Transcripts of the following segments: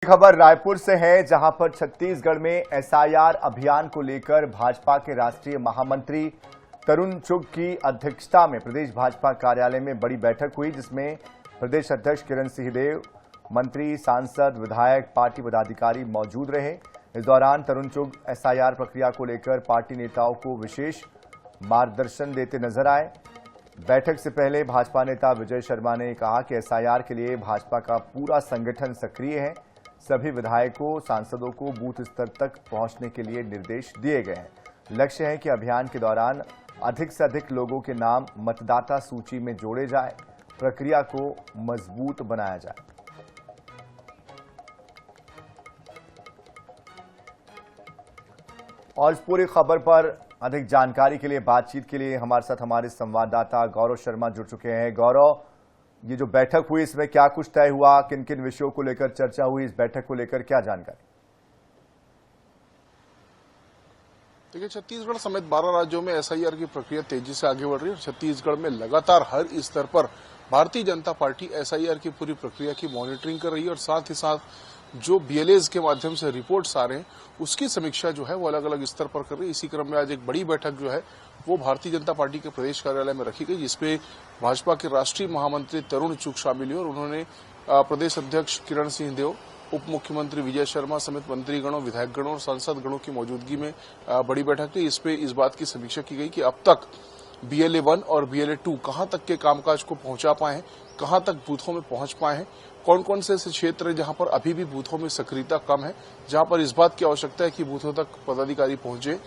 खबर रायपुर से है, जहां पर छत्तीसगढ़ में एसआईआर अभियान को लेकर भाजपा के राष्ट्रीय महामंत्री तरुण चुग की अध्यक्षता में प्रदेश भाजपा कार्यालय में बड़ी बैठक हुई, जिसमें प्रदेश अध्यक्ष किरण सिंहदेव, मंत्री, सांसद, विधायक, पार्टी पदाधिकारी मौजूद रहे। इस दौरान तरुण चुग एसआईआर प्रक्रिया को लेकर पार्टी नेताओं को विशेष मार्गदर्शन देते नजर आए। बैठक से पहले भाजपा नेता विजय शर्मा ने कहा कि एसआईआर के लिए भाजपा का पूरा संगठन सक्रिय है। सभी विधायकों, सांसदों को बूथ स्तर तक पहुंचने के लिए निर्देश दिए गए हैं। लक्ष्य है कि अभियान के दौरान अधिक से अधिक लोगों के नाम मतदाता सूची में जोड़े जाए, प्रक्रिया को मजबूत बनाया जाए। और इस पूरी खबर पर अधिक जानकारी के लिए, बातचीत के लिए हमारे साथ हमारे संवाददाता गौरव शर्मा जुड़ चुके हैं। गौरव, ये जो बैठक हुई, इसमें क्या कुछ तय हुआ, किन किन विषयों को लेकर चर्चा हुई, इस बैठक को लेकर क्या जानकारी? देखिए, छत्तीसगढ़ समेत 12 राज्यों में एसआईआर की प्रक्रिया तेजी से आगे बढ़ रही है और छत्तीसगढ़ में लगातार हर स्तर पर भारतीय जनता पार्टी एसआईआर की पूरी प्रक्रिया की मॉनिटरिंग कर रही है और साथ ही साथ जो बीएलएज के माध्यम से रिपोर्ट्स आ रहे हैं उसकी समीक्षा जो है वो अलग अलग स्तर पर कर रही है। इसी क्रम में आज एक बड़ी बैठक जो है वो भारतीय जनता पार्टी के प्रदेश कार्यालय में रखी गई, जिसपे भाजपा के राष्ट्रीय महामंत्री तरुण चुग शामिल हुए और उन्होंने प्रदेश अध्यक्ष किरण सिंहदेव, उप मुख्यमंत्री विजय शर्मा समेत मंत्रीगणों, विधायकगणों और सांसदगणों की मौजूदगी में बड़ी बैठक की। इस बात की समीक्षा की गई कि अब तक BLA 1 और BLA 2 कहां तक के कामकाज को पहुंचा पाए हैं, कहां तक बूथों में पहुंच पाए हैं, कौन कौन से ऐसे क्षेत्र हैं जहां पर अभी भी बूथों में सक्रियता कम है, जहां पर इस बात की आवश्यकता है कि बूथों तक पदाधिकारी पहुंचे।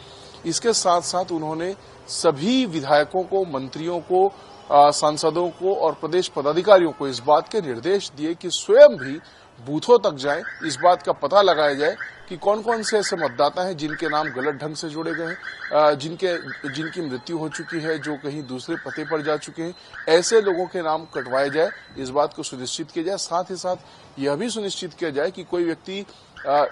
इसके साथ साथ उन्होंने सभी विधायकों को, मंत्रियों को, सांसदों को और प्रदेश पदाधिकारियों को इस बात के निर्देश दिए कि स्वयं भी बूथों तक जाएं, इस बात का पता लगाया जाए कि कौन कौन से ऐसे मतदाता हैं जिनके नाम गलत ढंग से जोड़े गए हैं, जिनकी मृत्यु हो चुकी है, जो कहीं दूसरे पते पर जा चुके हैं, ऐसे लोगों के नाम कटवाए जाए, इस बात को सुनिश्चित किया जाए। साथ ही साथ यह भी सुनिश्चित किया जाए कि कोई व्यक्ति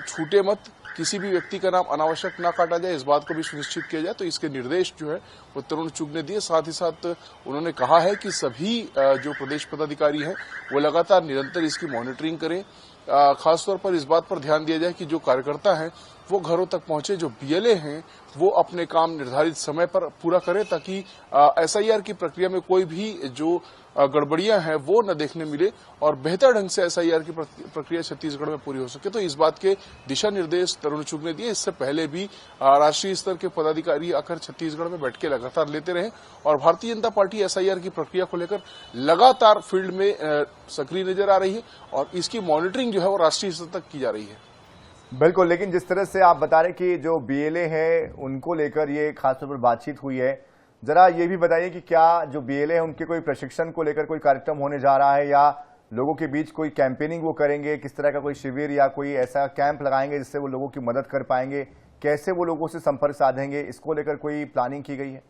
छूटे मत, किसी भी व्यक्ति का नाम अनावश्यक ना काटा जाए, इस बात को भी सुनिश्चित किया जाए। तो इसके निर्देश जो है वो तरुण चुग ने दिए। साथ ही साथ उन्होंने कहा है कि सभी जो प्रदेश पदाधिकारी हैं वो लगातार निरंतर इसकी मॉनिटरिंग करें। खासतौर पर इस बात पर ध्यान दिया जाए कि जो कार्यकर्ता हैं वो घरों तक पहुंचे, जो BLA हैं वो अपने काम निर्धारित समय पर पूरा करें, ताकि एसआईआर की प्रक्रिया में कोई भी जो गड़बड़ियां हैं वो न देखने मिले और बेहतर ढंग से एसआईआर की प्रक्रिया छत्तीसगढ़ में पूरी हो सके। तो इस बात के दिशा निर्देश तरुण चुग ने दिए। इससे पहले भी राष्ट्रीय स्तर के पदाधिकारी आकर छत्तीसगढ़ में बैठ के लगातार लेते रहे और भारतीय जनता पार्टी एसआईआर की प्रक्रिया को लेकर लगातार फील्ड में सक्रिय नजर आ रही है और इसकी मॉनिटरिंग जो है वो राष्ट्रीय स्तर तक की जा रही है। बिल्कुल, लेकिन जिस तरह से आप बता रहे कि जो BLA है उनको लेकर ये खासतौर पर बातचीत हुई है, जरा ये भी बताइए कि क्या जो BLA है उनके कोई प्रशिक्षण को लेकर कोई कार्यक्रम होने जा रहा है या लोगों के बीच कोई कैंपेनिंग वो करेंगे, किस तरह का कोई शिविर या कोई ऐसा कैंप लगाएंगे जिससे वो लोगों की मदद कर पाएंगे, कैसे वो लोगों से संपर्क साधेंगे, इसको लेकर कोई प्लानिंग की गई है?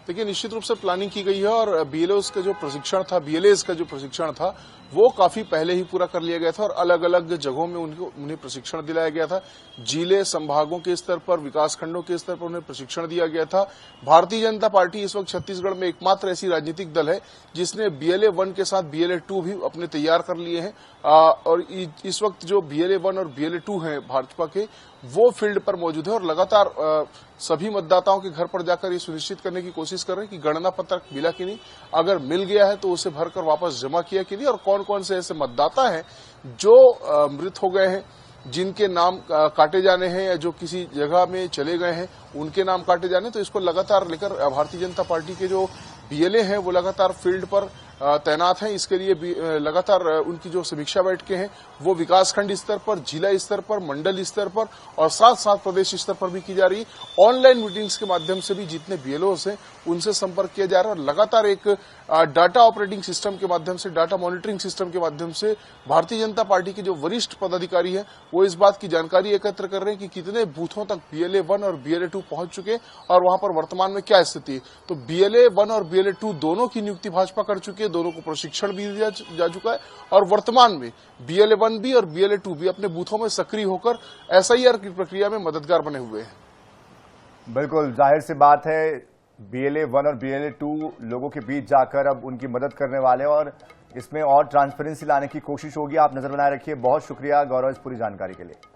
देखिए, निश्चित रूप से प्लानिंग की गई है और BLAs का जो प्रशिक्षण था वो काफी पहले ही पूरा कर लिया गया था और अलग अलग जगहों में उन्हें प्रशिक्षण दिलाया गया था। जिले, संभागों के स्तर पर, विकासखंडों के स्तर पर उन्हें प्रशिक्षण दिया गया था। भारतीय जनता पार्टी इस वक्त छत्तीसगढ़ में एकमात्र ऐसी राजनीतिक दल है जिसने BLA 1 के साथ BLA 2 भी अपने तैयार कर लिए हैं और इस वक्त जो BLA 1 और BLA 2 है भाजपा के, वो फील्ड पर मौजूद है और लगातार सभी मतदाताओं के घर पर जाकर ये सुनिश्चित करने की कोशिश कर रहे हैं कि गणना पत्रक मिला कि नहीं, अगर मिल गया है तो उसे भरकर वापस जमा किया कि नहीं और कौन कौन से ऐसे मतदाता हैं जो मृत हो गए हैं, जिनके नाम काटे जाने हैं या जो किसी जगह में चले गए हैं उनके नाम काटे जाने। तो इसको लगातार लेकर भारतीय जनता पार्टी के जो BLA हैं वो लगातार फील्ड पर तैनात हैं। इसके लिए लगातार उनकी जो समीक्षा बैठकें हैं वो विकासखंड स्तर पर, जिला स्तर पर, मंडल स्तर पर और साथ साथ प्रदेश स्तर पर भी की जा रही है। ऑनलाइन मीटिंग्स के माध्यम से भी जितने BLOs हैं उनसे संपर्क किया जा रहा है और लगातार एक डाटा ऑपरेटिंग सिस्टम के माध्यम से, डाटा मॉनिटरिंग सिस्टम के माध्यम से भारतीय जनता पार्टी के जो वरिष्ठ पदाधिकारी हैं वो इस बात की जानकारी एकत्र कर रहे हैं कि कितने बूथों तक BLA 1 और BLA 2 पहुंच चुके और वहां पर वर्तमान में क्या स्थिति है। तो BLA 1 और BLA 2 दोनों की नियुक्ति भाजपा कर चुकी है, दोनों को प्रशिक्षण भी दिया जा चुका है और वर्तमान में BLA 1 भी और BLA 2 भी अपने बूथों में सक्रिय होकर एसआईआर की प्रक्रिया में मददगार बने हुए हैं। बिल्कुल, जाहिर सी बात है BLA 1 और BLA 2 लोगों के बीच जाकर अब उनकी मदद करने वाले और इसमें और ट्रांसपेरेंसी लाने की कोशिश होगी। आप नजर बनाए रखिए। बहुत शुक्रिया गौरव इस पूरी जानकारी के लिए।